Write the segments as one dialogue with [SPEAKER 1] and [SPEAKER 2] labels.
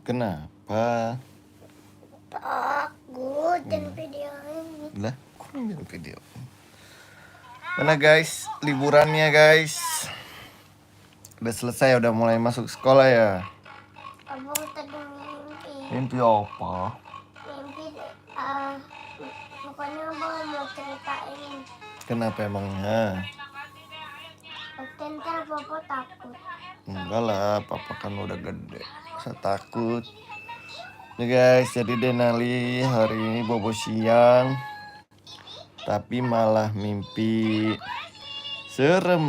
[SPEAKER 1] Kenapa?
[SPEAKER 2] Takut dan video ini.
[SPEAKER 1] Lah, kok ambil video? Mana guys, liburannya guys? Udah selesai, udah mulai masuk sekolah ya?
[SPEAKER 2] Abang tadi mimpi.
[SPEAKER 1] Mimpi apa?
[SPEAKER 2] Mimpi, pokoknya abang mau ceritain.
[SPEAKER 1] Kenapa emangnya?
[SPEAKER 2] Waktu ntar papa takut.
[SPEAKER 1] Enggak lah, papa kan udah gede. Saya takut. Nih guys, jadi Denali hari ini bobo siang, tapi malah mimpi serem.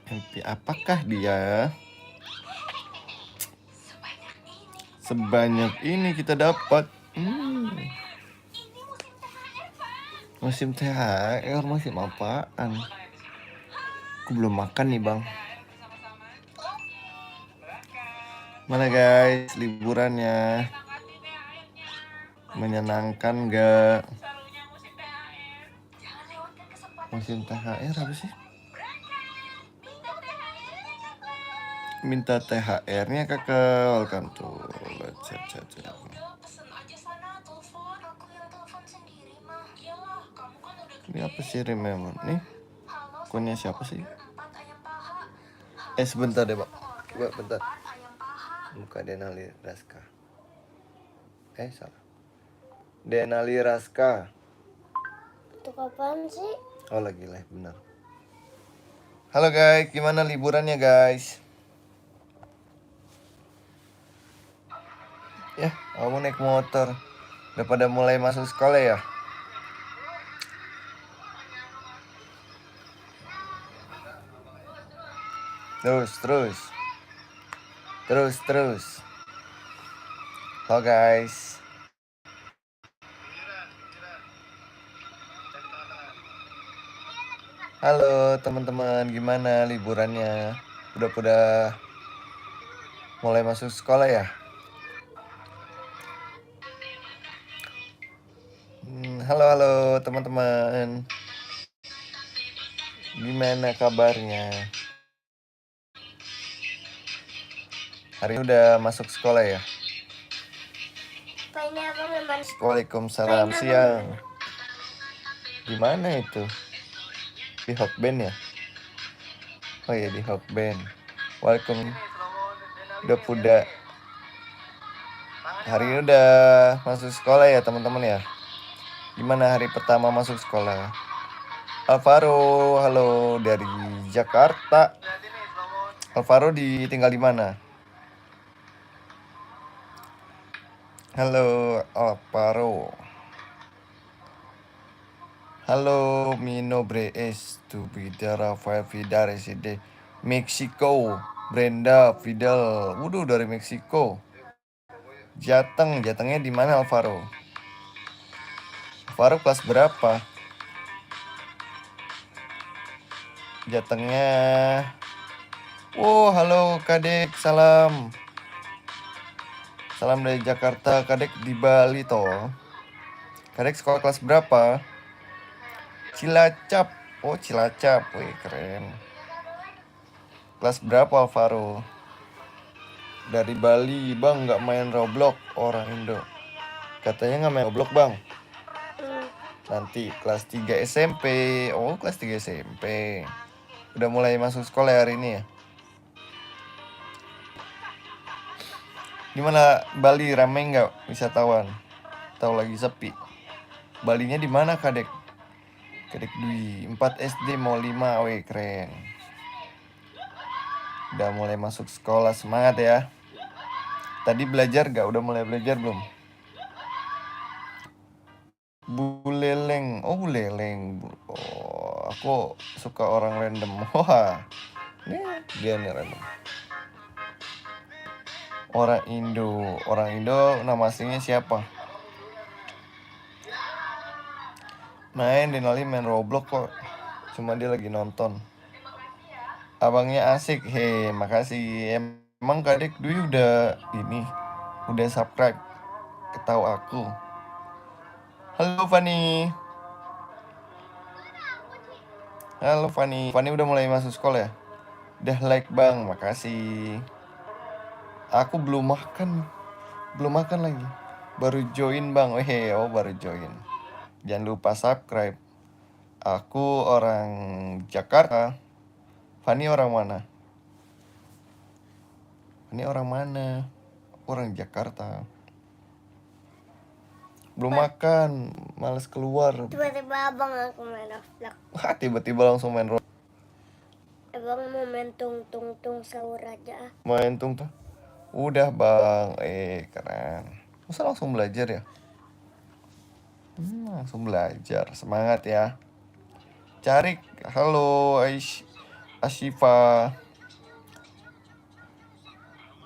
[SPEAKER 1] Mimpi apakah dia? Sebanyak ini kita dapat. Musim THR, musim apaan? Aku belum makan nih bang. Mana guys, liburannya? Menyenangkan gak? Musim THR apa sih? Minta THR-nya kakak, welcome to chat. Ini apa sih remember? Nih, akunnya siapa sih? Sebentar deh, Pak. Coba bentar. Buka Denali Raska. Salah. Denali Raska.
[SPEAKER 2] Itu kapan sih?
[SPEAKER 1] Oh, lagi live, benar. Halo guys, gimana liburannya guys? Ya, kamu naik motor. Udah pada mulai masuk sekolah ya? Terus. Halo guys. Halo teman-teman, gimana liburannya? Udah mulai masuk sekolah ya? Halo teman-teman. Gimana kabarnya? Hari ini udah masuk sekolah ya? Waalaikumsalam siang. Gimana itu? Di Hokben ya? Oh iya, di Hokben. Udah hari ini udah masuk sekolah ya teman-teman ya? Gimana hari pertama masuk sekolah? Alvaro, halo dari Jakarta. Alvaro tinggal di mana? Halo Alvaro. Halo Mino Brees, tu Vida Rafael Vida reside Meksiko. Brenda Fidel, waduh dari Meksiko. Jatengnya di mana Alvaro? Alvaro kelas berapa? Jatengnya. Oh, halo Kadek, salam. Salam dari Jakarta, Kadek di Bali toh. Kadek sekolah kelas berapa? Cilacap. Oh, Cilacap. Wih, keren. Kelas berapa Alvaro? Dari Bali, Bang, nggak main Roblox orang Indo. Katanya nggak main Roblox, Bang. Nanti kelas 3 SMP. Oh, kelas 3 SMP. Udah mulai masuk sekolah hari ini ya? Gimana Bali, rame nggak wisatawan? Tahu lagi sepi. Balinya di mana, Kadek? Kadek Dwi, 4 SD mau 5, weh keren. Udah mulai masuk sekolah, semangat ya. Tadi belajar gak? Udah mulai belajar belum? Buleleng, oh Buleleng. Oh, aku suka orang random. Wah, dia nih random. Orang Indo nama aslinya siapa? Denali main Roblox kok. Cuma dia lagi nonton. Abangnya asik, makasih. Emang Kadek Dwi udah subscribe, ketahu aku. Halo Fani. Fani udah mulai masuk sekolah ya? Udah like bang, makasih. Aku belum makan lagi. Baru join bang, oh baru join. Jangan lupa subscribe. Aku orang Jakarta. Fani orang mana? Fani orang mana? Orang Jakarta. Belum makan, males keluar.
[SPEAKER 2] Tiba-tiba abang aku main Roblox.
[SPEAKER 1] Wah, tiba-tiba langsung main
[SPEAKER 2] Abang mau main tung sahur aja.
[SPEAKER 1] main tung tuh. Udah bang, keren. Masa langsung belajar ya? Langsung belajar, semangat ya. Cari, halo Ashifa.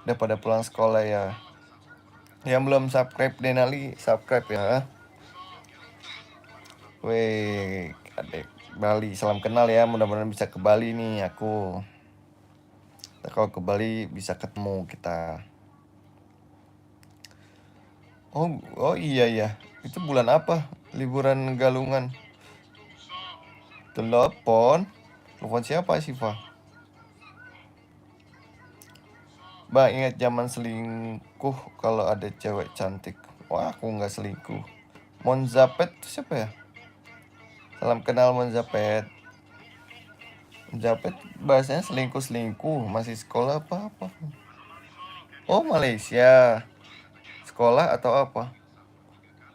[SPEAKER 1] Udah pada pulang sekolah ya. Yang belum subscribe Denali, subscribe ya. Weh, adek Bali, salam kenal ya. Mudah-mudahan bisa ke Bali nih aku. Kalau ke Bali bisa ketemu kita. Oh iya ya. Itu bulan apa? Liburan Galungan. Telepon siapa Siva? Bang, ingat zaman selingkuh kalau ada cewek cantik. Wah, aku nggak selingkuh. Monzapet itu siapa ya? Salam kenal Monzapet. Monzapet bahasanya selingkuh. Masih sekolah apa? Oh, Malaysia. Sekolah atau apa?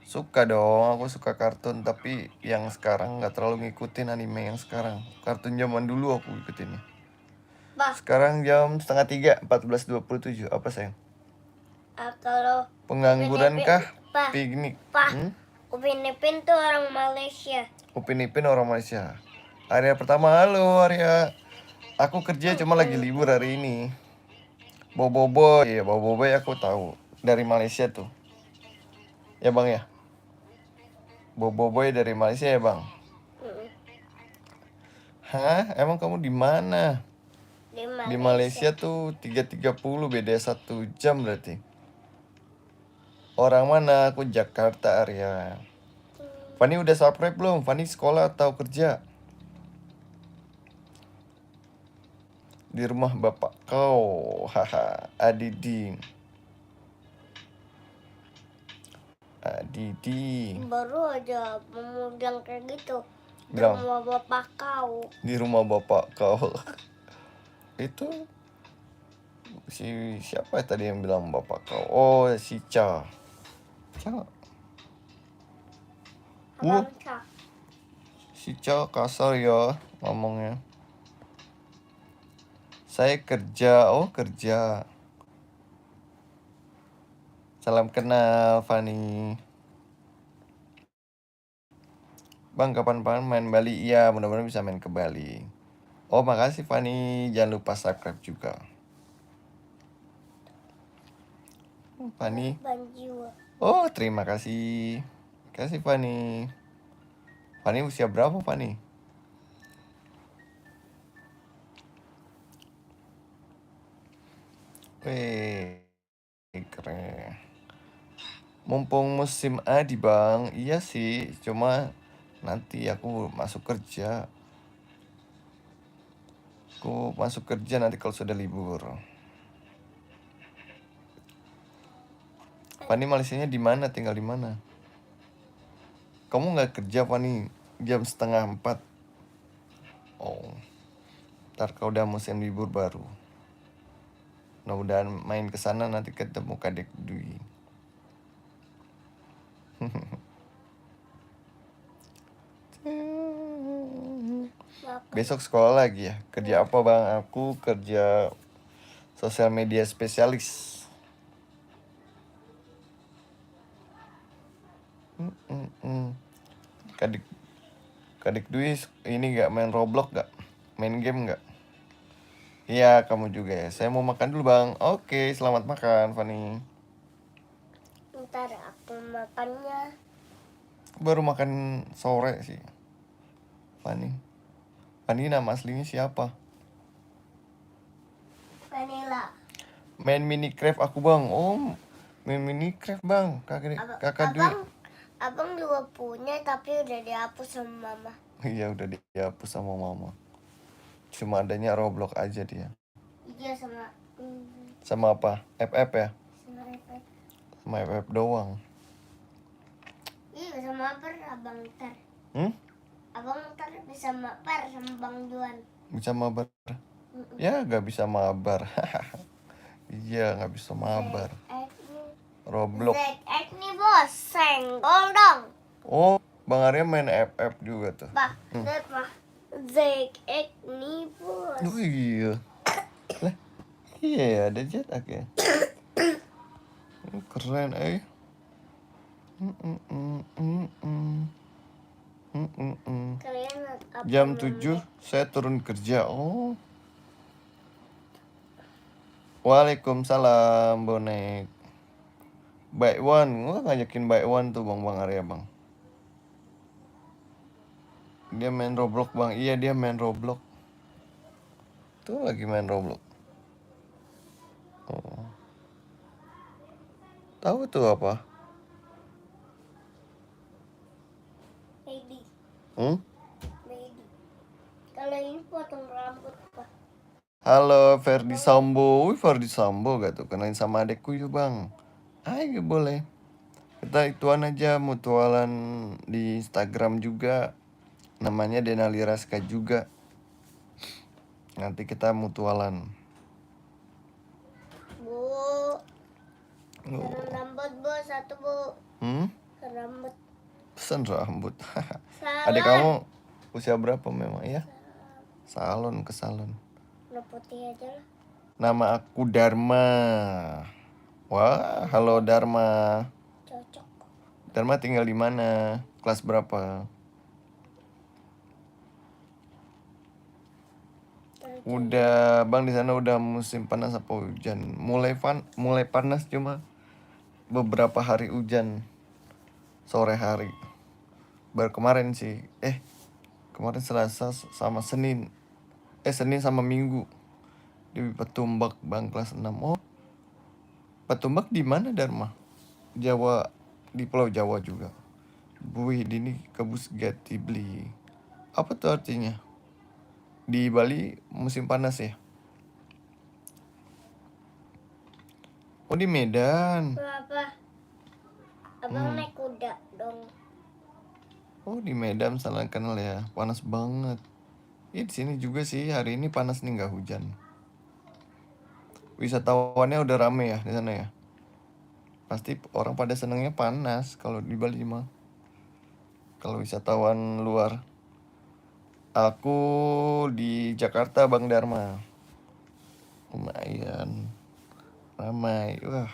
[SPEAKER 1] Suka dong, aku suka kartun. Tapi yang sekarang nggak terlalu ngikutin anime yang sekarang. Kartun zaman dulu aku ikutinnya.
[SPEAKER 2] Bah,
[SPEAKER 1] Sekarang jam setengah 3, 14.27. Apa sayang?
[SPEAKER 2] kalau
[SPEAKER 1] Pengangguran kah?
[SPEAKER 2] Pak,
[SPEAKER 1] Piknik.
[SPEAKER 2] Upin Ipin tuh orang Malaysia.
[SPEAKER 1] Upin Ipin orang Malaysia. Area pertama, halo Arya. Aku kerja cuma lagi libur hari ini. Boboiboy, ya Boboiboy aku tahu dari Malaysia tuh. Ya bang ya. Boboiboy dari Malaysia ya bang. Hah? Emang kamu di mana? Di Malaysia tuh 3.30, beda 1 jam berarti. Orang mana? Aku Jakarta Arya. Fani udah subscribe belum? Fani sekolah atau kerja? Di rumah bapak kau. Haha. Adidi.
[SPEAKER 2] Baru aja mau bilang kayak gitu. Di
[SPEAKER 1] Bilang.
[SPEAKER 2] rumah bapak kau.
[SPEAKER 1] Di rumah bapak kau. Itu siapa tadi yang bilang bapak kau? Oh, si Cha.
[SPEAKER 2] Abang Cak.
[SPEAKER 1] Si Cha kasar ya ngomongnya. Saya kerja. Oh, kerja. Salam kenal Fani. Bang, kapan-kapan main Bali? Iya, mudah-mudahan bisa main ke Bali. Oh, makasih Fani. Jangan lupa subscribe juga. Fani. Oh, terima kasih. Kasih Fani. Fani usia berapa Fani? Wih, keren. Mumpung musim adi bang. Iya sih, cuma nanti aku masuk kerja. Aku masuk kerja nanti kalau sudah libur. Fani Malaysianya di mana? Tinggal di mana? Kamu nggak kerja Fani jam 3:30? Oh, ntar kalau udah musim libur baru. Mudah-mudahan main ke sana nanti ketemu Kadek Dwi. Besok sekolah lagi ya. Kerja apa bang? Aku kerja sosial media spesialis. Kadek Dwi ini nggak main Roblox nggak? Main game nggak? Iya, kamu juga ya. Saya mau makan dulu bang. Oke, selamat makan Fani.
[SPEAKER 2] Ntar aku makannya.
[SPEAKER 1] Baru makan sore sih Fani. Fani nama aslinya siapa?
[SPEAKER 2] Vanilla.
[SPEAKER 1] Main Minecraft aku bang. Oh, main Minecraft bang. Kakak Dwi.
[SPEAKER 2] Abang juga punya tapi udah dihapus sama mama.
[SPEAKER 1] Iya, udah dihapus sama mama. Cuma adanya Roblox aja dia.
[SPEAKER 2] Iya sama
[SPEAKER 1] Sama apa? FF ya?
[SPEAKER 2] sama iPad.
[SPEAKER 1] Sama FF doang.
[SPEAKER 2] Iya sama mabar abang ntar. Abang ntar bisa mabar sama Bang Juan.
[SPEAKER 1] Bisa mabar? Ya gak bisa mabar. Iya gak bisa mabar. Roblox.
[SPEAKER 2] ZX nih bos, senggol dong.
[SPEAKER 1] Oh, Bang Arya main FF juga tuh.
[SPEAKER 2] Pak, lihat pak. ZX nih bos.
[SPEAKER 1] Oh iya. Lah, iya ada JetX ya. Keren
[SPEAKER 2] Kalian apa
[SPEAKER 1] Jam 7 saya turun kerja. Oh. Waalaikumsalam bonek. Baik Wan, gua ngajakin Baik Wan tuh Bang Arya Bang. Dia main Roblox Bang. Iya dia main Roblox. Tuh lagi main Roblox. Oh. Tahu tuh apa?
[SPEAKER 2] Baby.
[SPEAKER 1] Hmm?
[SPEAKER 2] Baby. Kalau ini potong rambut pak.
[SPEAKER 1] Halo Ferdi Sambo. Wih Ferdi Sambo gak tuh? Kenalin sama adekku itu Bang. Ayo boleh. Kita ituan aja mutualan di Instagram juga. Namanya Denali Raska juga. Nanti kita mutualan.
[SPEAKER 2] Bu. Salam rambut bu, satu bu. Rambut.
[SPEAKER 1] Pesen rambut.
[SPEAKER 2] Salam.
[SPEAKER 1] Adik kamu usia berapa memang ya? Salon ke salon.
[SPEAKER 2] Warna putih aja lah.
[SPEAKER 1] Nama aku Dharma. Wah, halo Dharma.
[SPEAKER 2] Cocok.
[SPEAKER 1] Dharma tinggal di mana? Kelas berapa? Udah, Bang di sana udah musim panas apa hujan? Mulai panas cuma beberapa hari hujan sore hari. Baru kemarin sih. Kemarin Selasa sama Senin. Senin sama Minggu di Petumbak Bang kelas 6. Oh. Petumbak di mana Dharma? Jawa, di Pulau Jawa juga. Wih, ini kebus Gati beli. Apa tuh artinya? Di Bali musim panas ya? Oh di Medan.
[SPEAKER 2] Apa? Abang naik kuda dong.
[SPEAKER 1] Oh di Medan salah kenal ya. Panas banget. Di sini juga sih hari ini panas nih nggak hujan. Wisatawannya udah rame ya di sana ya. Pasti orang pada senengnya panas kalau di Bali mah. Kalau wisatawan luar. Aku di Jakarta Bang Dharma. Lumayan ramai. Wah.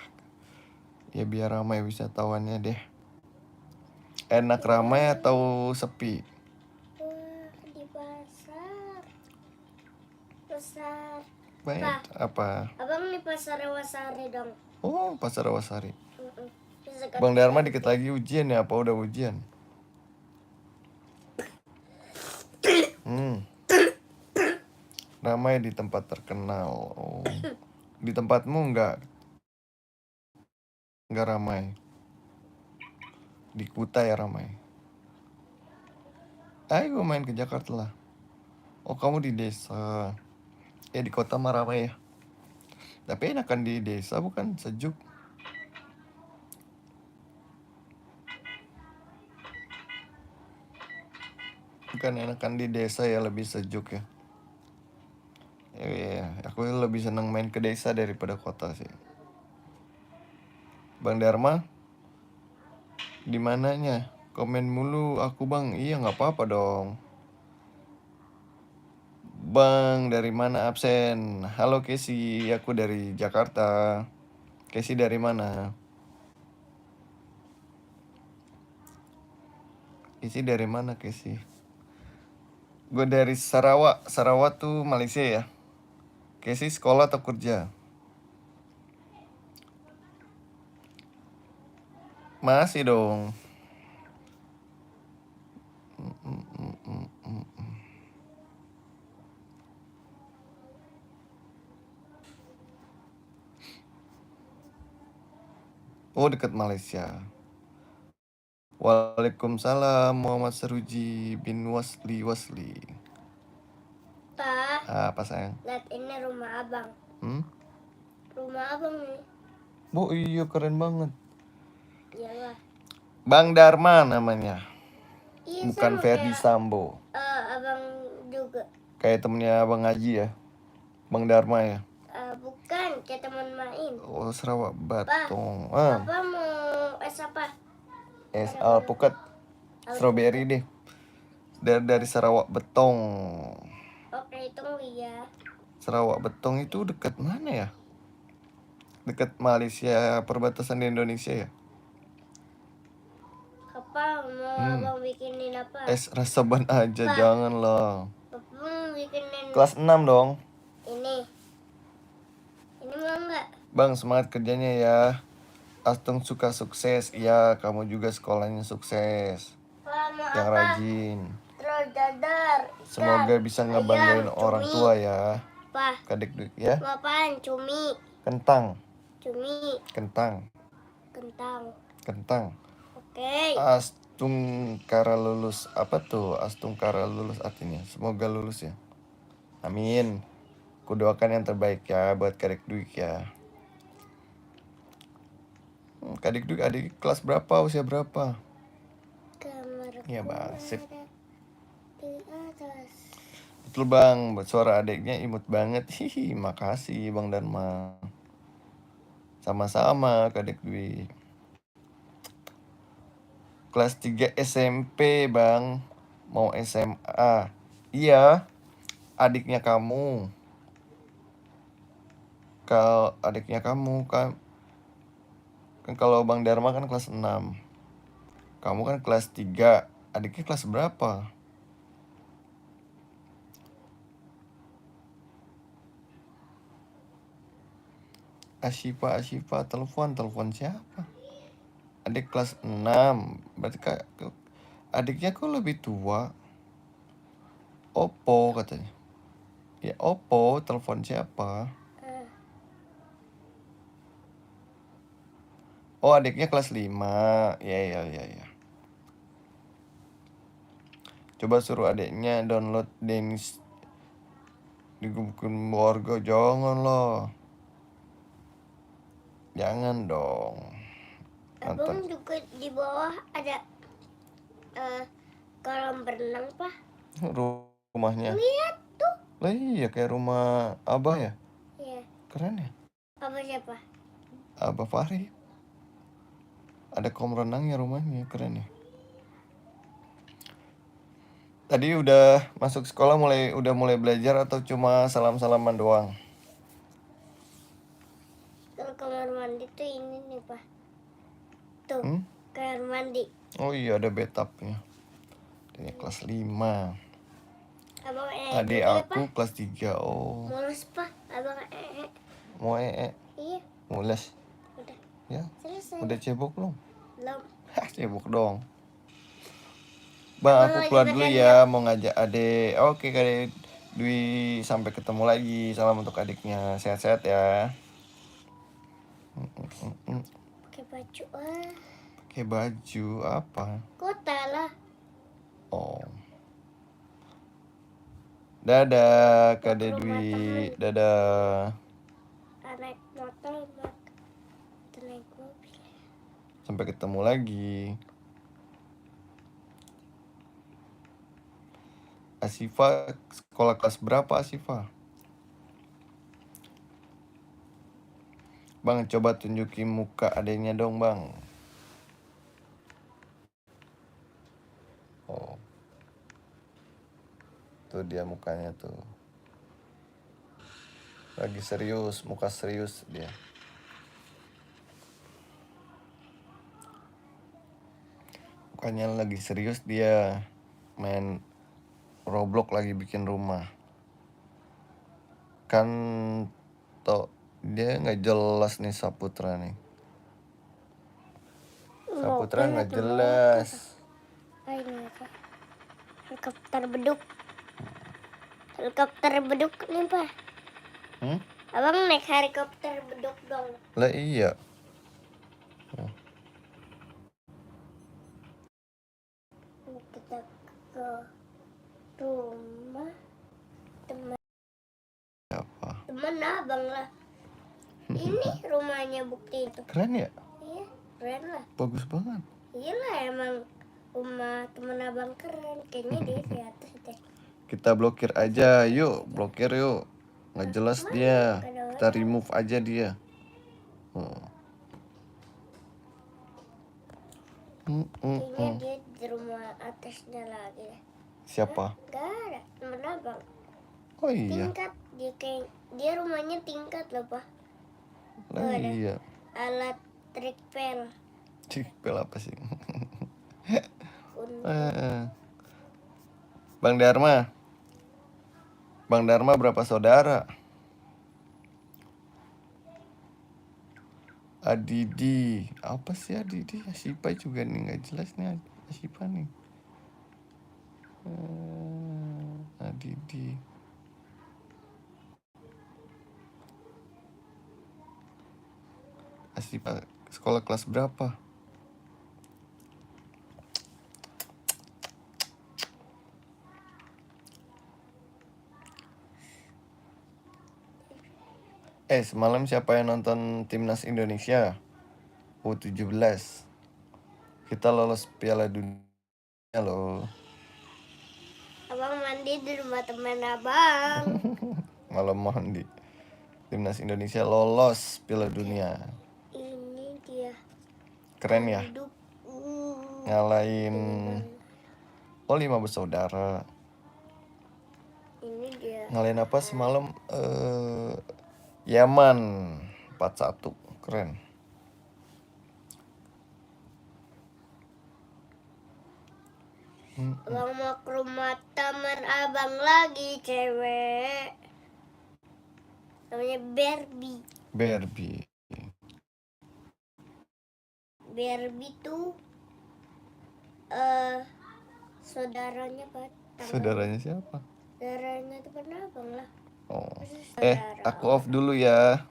[SPEAKER 1] Ya biar ramai wisatawannya deh. Enak ramai atau sepi?
[SPEAKER 2] Wah, di pasar. Pasar.
[SPEAKER 1] Baik, apa?
[SPEAKER 2] Abang di pasar Rawasari dong.
[SPEAKER 1] Oh, Pasar Rawasari.
[SPEAKER 2] Bisa
[SPEAKER 1] Bang Dharma dikit lagi ujian ya? Apa udah ujian? Ramai di tempat terkenal. Oh. Di tempatmu nggak ramai? Di Kuta ya ramai. Ayo main ke Jakarta lah. Oh kamu di desa. Ya di kota mah ramai ya. Tapi enakan di desa bukan sejuk. Bukan enakan di desa ya lebih sejuk ya. Iya, aku lebih senang main ke desa daripada kota sih. Bang Dharma, di mananya? Komen mulu aku Bang. Iya nggak apa-apa dong. Bang dari mana absen? Halo Casey, aku dari Jakarta. Casey dari mana? Casey dari mana Casey? Gue dari Sarawak. Sarawak tuh Malaysia ya. Casey sekolah atau kerja? Masih dong. Oh dekat Malaysia. Waalaikumsalam Muhammad Seruji bin Wasli.
[SPEAKER 2] Pa,
[SPEAKER 1] Apa sayang?
[SPEAKER 2] lihat ini rumah abang. Rumah abang nih.
[SPEAKER 1] Bu, iya keren banget.
[SPEAKER 2] Iyalah.
[SPEAKER 1] Bang Dharma namanya.
[SPEAKER 2] Iya,
[SPEAKER 1] Bukan
[SPEAKER 2] sama
[SPEAKER 1] Ferdi
[SPEAKER 2] kayak
[SPEAKER 1] Sambo.
[SPEAKER 2] abang juga.
[SPEAKER 1] Kayak temennya Abang Haji ya. Bang Dharma ya.
[SPEAKER 2] Bukan, kayak teman main.
[SPEAKER 1] Oh, Sarawak Batong.
[SPEAKER 2] Papa mau es apa?
[SPEAKER 1] Es alpukat. Strawberry deh. Dari Sarawak Betong.
[SPEAKER 2] Oke, tunggu ya.
[SPEAKER 1] Sarawak Betong itu dekat mana ya? Dekat Malaysia, perbatasan di Indonesia ya.
[SPEAKER 2] Papa mau abang bikinin apa?
[SPEAKER 1] Es reseban aja, janganlah.
[SPEAKER 2] Papa mau bikinin
[SPEAKER 1] Kelas 6 dong.
[SPEAKER 2] ini. Ini mau nggak?
[SPEAKER 1] Bang, semangat kerjanya ya. Astung suka sukses. Iya, kamu juga sekolahnya sukses.
[SPEAKER 2] Pa, mau
[SPEAKER 1] Yang
[SPEAKER 2] apa?
[SPEAKER 1] rajin.
[SPEAKER 2] Telur dadar.
[SPEAKER 1] Semoga bisa ngebanggain orang
[SPEAKER 2] cumi.
[SPEAKER 1] tua ya.
[SPEAKER 2] Pa,
[SPEAKER 1] Kadek duit ya.
[SPEAKER 2] mau apaan? Cumi.
[SPEAKER 1] Kentang.
[SPEAKER 2] Cumi.
[SPEAKER 1] Kentang.
[SPEAKER 2] Kentang.
[SPEAKER 1] Kentang.
[SPEAKER 2] Oke.
[SPEAKER 1] Astungkara lulus. Apa tuh Astungkara lulus artinya? Semoga lulus ya. Amin. Kudoakan yang terbaik ya buat Kadek Dwi ya. Kadek Dwi adik kelas berapa? Usia berapa?
[SPEAKER 2] Kamar
[SPEAKER 1] Iya bang, sip.
[SPEAKER 2] di atas.
[SPEAKER 1] Betul bang, buat suara adiknya imut banget. Hihi, makasih Bang Dharma. Sama-sama Kadek Dwi. Kelas 3 SMP bang. Mau SMA. Iya, adiknya kamu. Kalau adiknya kamu kan kalau Bang Dharma kan kelas 6. Kamu kan kelas 3. Adiknya kelas berapa? Asyifa, telepon siapa? Adik kelas 6. Berarti adiknya kok lebih tua. Oppo katanya. Ya Oppo, telepon siapa? Oh, adiknya kelas 5. Ya. Coba suruh adiknya download Denis digebukin warga. Jangan loh. Jangan dong.
[SPEAKER 2] Abang juga di bawah ada kolam berenang, Pak.
[SPEAKER 1] Rumahnya.
[SPEAKER 2] Lihat tuh.
[SPEAKER 1] Lah iya kayak rumah Abah ya.
[SPEAKER 2] Iya.
[SPEAKER 1] Keren ya.
[SPEAKER 2] Apa siapa?
[SPEAKER 1] Abah Fahri. Ada kolam renangnya rumahnya, keren ya. Tadi udah masuk sekolah udah mulai belajar atau cuma salam-salaman doang?
[SPEAKER 2] Kalau kamar mandi tuh ini nih, Pak. Tuh, kamar mandi.
[SPEAKER 1] Oh iya ada bathtubnya. Ini kelas 5.
[SPEAKER 2] Abang
[SPEAKER 1] Adik
[SPEAKER 2] juga,
[SPEAKER 1] aku
[SPEAKER 2] Pak.
[SPEAKER 1] kelas 3. Oh.
[SPEAKER 2] Mulus, Pak. Abang
[SPEAKER 1] Mau
[SPEAKER 2] Iya,
[SPEAKER 1] mules.
[SPEAKER 2] udah.
[SPEAKER 1] Ya.
[SPEAKER 2] Selesai.
[SPEAKER 1] Udah cebok belum?
[SPEAKER 2] Belum.
[SPEAKER 1] Hah, cebok dong. Bang, aku keluar dulu ya, mau ngajak adik. Oke, Kadek Dwi, sampai ketemu lagi. Salam untuk adiknya. Sehat-sehat ya.
[SPEAKER 2] Pakai baju
[SPEAKER 1] Pakai baju apa?
[SPEAKER 2] kota lah.
[SPEAKER 1] Oh. Dadah, Kadek Dwi. Dadah.
[SPEAKER 2] Naik motor, naik mobil.
[SPEAKER 1] Sampai ketemu lagi. Asyifa sekolah kelas berapa Asyifa? Bang, coba tunjukin muka adanya dong, Bang. Oh. Tuh dia mukanya tuh. Lagi serius, muka serius dia. Mukanya lagi serius dia. Main Roblox lagi bikin rumah. Kan dia nggak jelas nih Saputra nih. Saputra nggak jelas.
[SPEAKER 2] Ini apa? Helikopter beduk. Helikopter beduk nih, Pak. Abang naik helikopter beduk dong.
[SPEAKER 1] Lah iya.
[SPEAKER 2] Kita ke rumah teman. teman abang lah. Ini rumahnya bukti itu.
[SPEAKER 1] Keren ya?
[SPEAKER 2] Iya, keren lah.
[SPEAKER 1] Bagus banget.
[SPEAKER 2] Iyalah emang rumah teman abang keren. Kayaknya dia di atas deh.
[SPEAKER 1] Kita blokir aja, yuk. Blokir yuk. Nggak jelas dia. Kita remove aja dia.
[SPEAKER 2] Kayaknya dia di rumah atasnya lagi deh.
[SPEAKER 1] Siapa?
[SPEAKER 2] Gak ada, teman abang.
[SPEAKER 1] Oh iya.
[SPEAKER 2] Tingkat, dia rumahnya tingkat loh, Pak.
[SPEAKER 1] Lah iya.
[SPEAKER 2] Alat trikpel.
[SPEAKER 1] Trikpel apa sih?
[SPEAKER 2] Untuk
[SPEAKER 1] Bang Dharma. Bang Dharma berapa saudara? Adidi. Apa sih Adidi? Asipa juga nih, nggak jelas nih Asipa nih. Adidi. Asipa sekolah kelas berapa? Semalam siapa yang nonton Timnas Indonesia U17? Kita lolos Piala Dunia loh.
[SPEAKER 2] abang mandi di rumah teman abang.
[SPEAKER 1] Malam mandi. Timnas Indonesia lolos Piala Dunia.
[SPEAKER 2] Ini dia.
[SPEAKER 1] Keren ya?
[SPEAKER 2] Hidup.
[SPEAKER 1] Ngalahin 5 bersaudara.
[SPEAKER 2] Ini dia.
[SPEAKER 1] Ngalahin apa semalam? Yaman 4-1. Keren.
[SPEAKER 2] Abang mau ke rumah teman abang lagi, cewek. Namanya Barbie.
[SPEAKER 1] Barbie.
[SPEAKER 2] Barbie tuh saudaranya Pak.
[SPEAKER 1] Saudaranya siapa?
[SPEAKER 2] Saudaranya teman abang lah.
[SPEAKER 1] Oh.
[SPEAKER 2] Saudara.
[SPEAKER 1] Aku off dulu ya.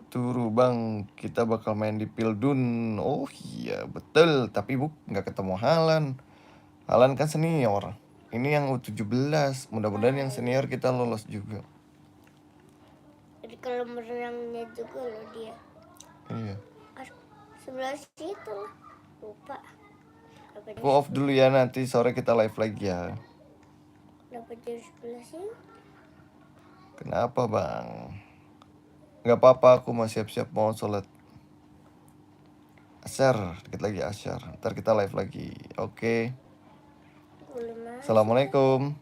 [SPEAKER 1] Turu bang, kita bakal main di Pildun. Oh iya betul, tapi nggak ketemu Halan. Halan kan senior. Ini yang U17. Mudah-mudahan yang senior kita lolos juga.
[SPEAKER 2] Jadi kalau berenangnya juga loh dia.
[SPEAKER 1] Iya.
[SPEAKER 2] Sebelah situ lah. Lupa.
[SPEAKER 1] Aku off dulu ya, nanti sore kita live lagi ya.
[SPEAKER 2] Dapat dari sebelah sini.
[SPEAKER 1] Kenapa bang? Gak apa-apa, aku mau siap-siap mau sholat Asyar, dikit lagi Asyar. Ntar kita live lagi, oke?
[SPEAKER 2] Boleh masuk.
[SPEAKER 1] Assalamualaikum.